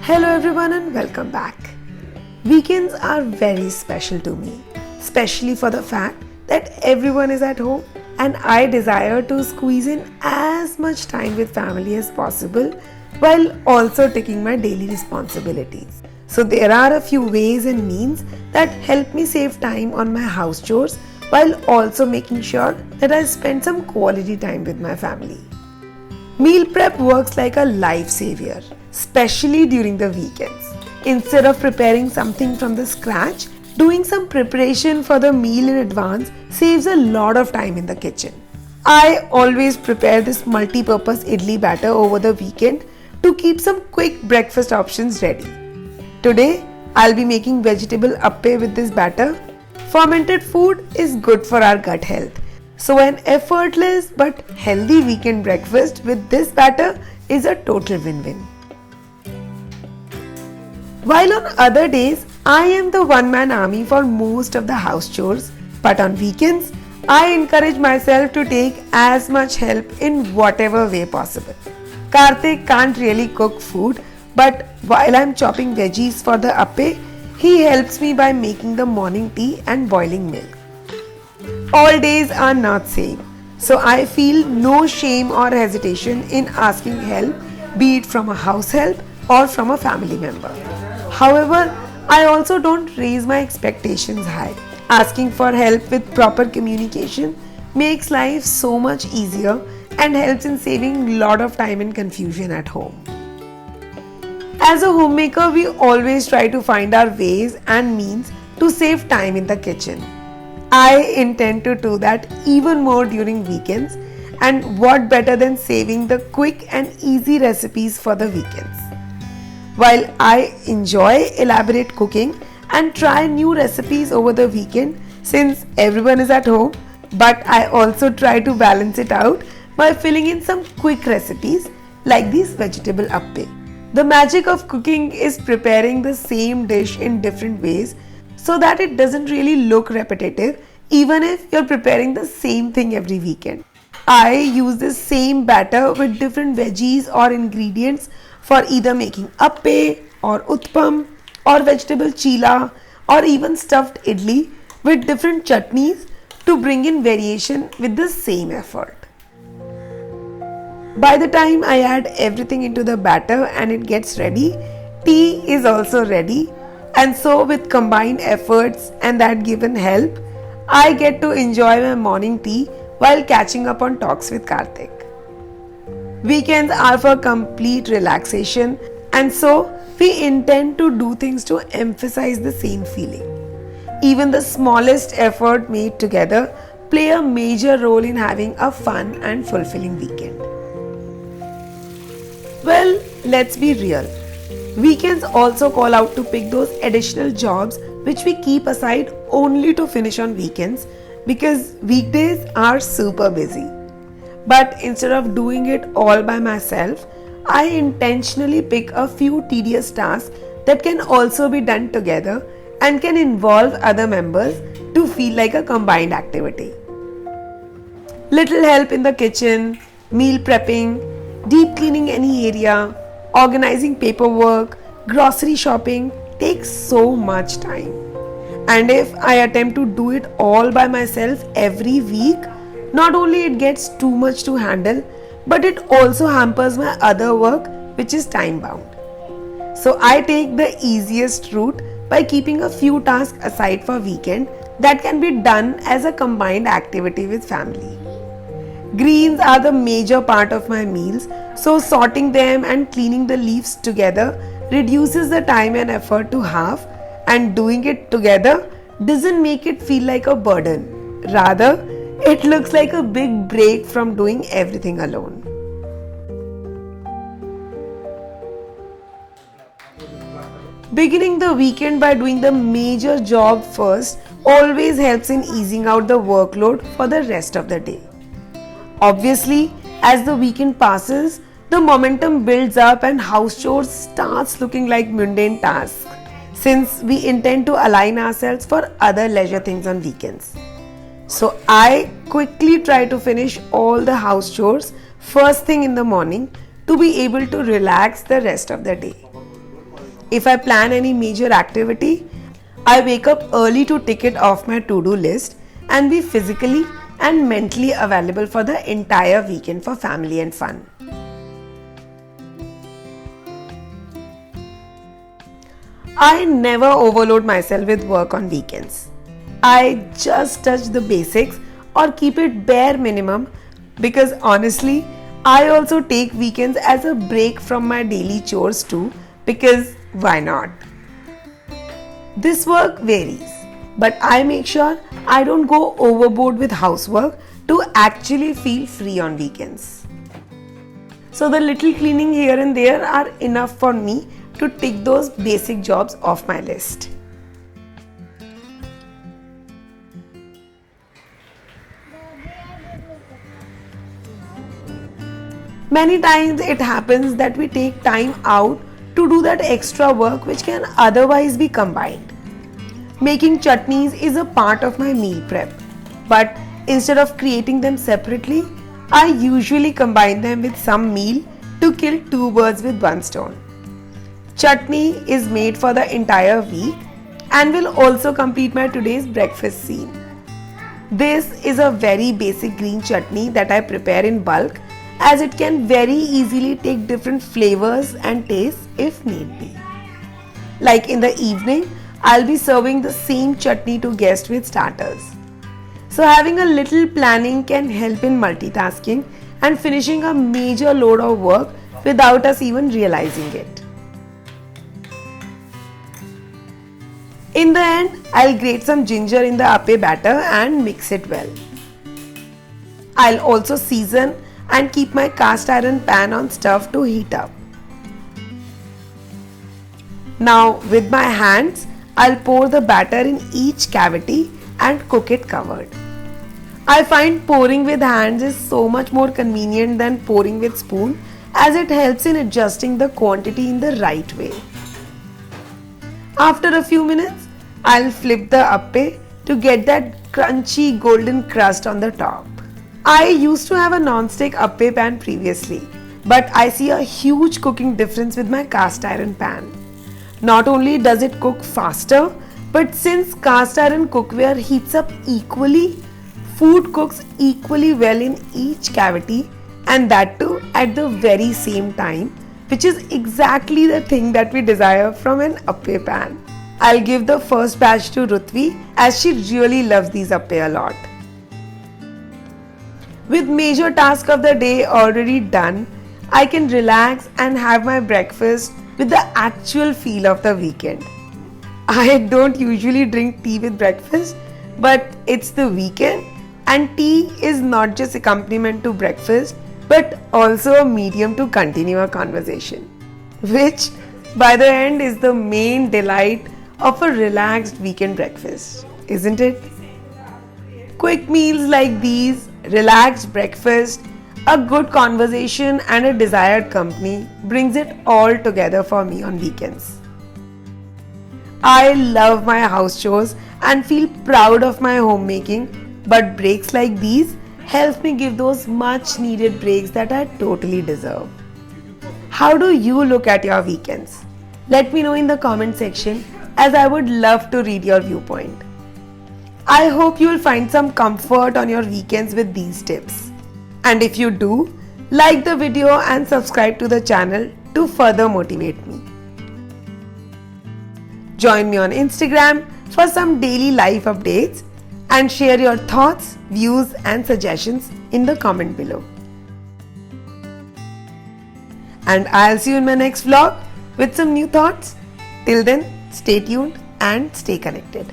Hello everyone and welcome back. Weekends are very special to me, especially for the fact that everyone is at home and I desire to squeeze in as much time with family as possible while also taking my daily responsibilities. So there are a few ways and means that help me save time on my house chores while also making sure that I spend some quality time with my family. Meal prep works like a lifesaver, especially during the weekends. Instead of preparing something from the scratch, doing some preparation for the meal in advance saves a lot of time in the kitchen. I always prepare this multi-purpose idli batter over the weekend to keep some quick breakfast options ready. Today, I'll be making vegetable appe with this batter. Fermented food is good for our gut health. So an effortless but healthy weekend breakfast with this batter is a total win-win. While on other days, I am the one-man army for most of the house chores, but on weekends, I encourage myself to take as much help in whatever way possible. Karthik can't really cook food, but while I'm chopping veggies for the appe, he helps me by making the morning tea and boiling milk. All days are not same, so I feel no shame or hesitation in asking help, be it from a house help or from a family member. However, I also don't raise my expectations high. Asking for help with proper communication makes life so much easier and helps in saving a lot of time and confusion at home. As a homemaker, we always try to find our ways and means to save time in the kitchen. I intend to do that even more during weekends, and what better than saving the quick and easy recipes for the weekends. While I enjoy elaborate cooking and try new recipes over the weekend since everyone is at home, but I also try to balance it out by filling in some quick recipes like this vegetable appe. The magic of cooking is preparing the same dish in different ways so that it doesn't really look repetitive even if you're preparing the same thing every weekend. I use the same batter with different veggies or ingredients for either making appe or utpam or vegetable chila or even stuffed idli with different chutneys to bring in variation with the same effort. By the time I add everything into the batter and it gets ready, tea is also ready, and so with combined efforts and that given help, I get to enjoy my morning tea while catching up on talks with Karthik. Weekends are for complete relaxation, and so we intend to do things to emphasize the same feeling. Even the smallest effort made together play a major role in having a fun and fulfilling weekend. Well, let's be real. Weekends also call out to pick those additional jobs which we keep aside only to finish on weekends because weekdays are super busy. But instead of doing it all by myself, I intentionally pick a few tedious tasks that can also be done together and can involve other members to feel like a combined activity. Little help in the kitchen, meal prepping, deep cleaning any area, organizing paperwork, grocery shopping takes so much time. And if I attempt to do it all by myself every week, not only it gets too much to handle, but it also hampers my other work which is time bound. So I take the easiest route by keeping a few tasks aside for weekend that can be done as a combined activity with family. Greens are the major part of my meals, so sorting them and cleaning the leaves together reduces the time and effort to half, and doing it together doesn't make it feel like a burden. Rather, it looks like a big break from doing everything alone. Beginning the weekend by doing the major job first always helps in easing out the workload for the rest of the day. Obviously, as the weekend passes, the momentum builds up and house chores starts looking like mundane tasks since we intend to align ourselves for other leisure things on weekends. So I quickly try to finish all the house chores first thing in the morning to be able to relax the rest of the day. If I plan any major activity, I wake up early to tick it off my to-do list and be physically and mentally available for the entire weekend for family and fun. I never overload myself with work on weekends. I just touch the basics or keep it bare minimum because honestly, I also take weekends as a break from my daily chores too because why not? This work varies, but I make sure I don't go overboard with housework to actually feel free on weekends. So the little cleaning here and there are enough for me to tick those basic jobs off my list. Many times it happens that we take time out to do that extra work which can otherwise be combined. Making chutneys is a part of my meal prep, but instead of creating them separately, I usually combine them with some meal to kill two birds with one stone. Chutney is made for the entire week and will also complete my today's breakfast scene. This is a very basic green chutney that I prepare in bulk as it can very easily take different flavors and tastes if need be. Like in the evening, I'll be serving the same chutney to guests with starters. So having a little planning can help in multitasking and finishing a major load of work without us even realizing it. In the end, I'll grate some ginger in the appe batter and mix it well. I'll also season and keep my cast iron pan on stove to heat up. Now with my hands, I'll pour the batter in each cavity and cook it covered. I find pouring with hands is so much more convenient than pouring with spoon as it helps in adjusting the quantity in the right way. After a few minutes, I'll flip the appe to get that crunchy golden crust on the top. I used to have a non-stick appe pan previously, but I see a huge cooking difference with my cast iron pan. Not only does it cook faster, but since cast iron cookware heats up equally, food cooks equally well in each cavity and that too at the very same time, which is exactly the thing that we desire from an appe pan. I'll give the first batch to Rutvi as she really loves these appe a lot. With major task of the day already done, I can relax and have my breakfast with the actual feel of the weekend. I don't usually drink tea with breakfast, but it's the weekend and tea is not just accompaniment to breakfast but also a medium to continue a conversation, which by the end is the main delight of a relaxed weekend breakfast, isn't it? Quick meals like these, relaxed breakfast, a good conversation and a desired company brings it all together for me on weekends. I love my house chores and feel proud of my homemaking, but breaks like these help me give those much needed breaks that I totally deserve. How do you look at your weekends? Let me know in the comment section as I would love to read your viewpoint. I hope you will find some comfort on your weekends with these tips. And if you do, like the video and subscribe to the channel to further motivate me. Join me on Instagram for some daily life updates and share your thoughts, views and suggestions in the comment below. And I'll see you in my next vlog with some new thoughts. Till then, stay tuned and stay connected.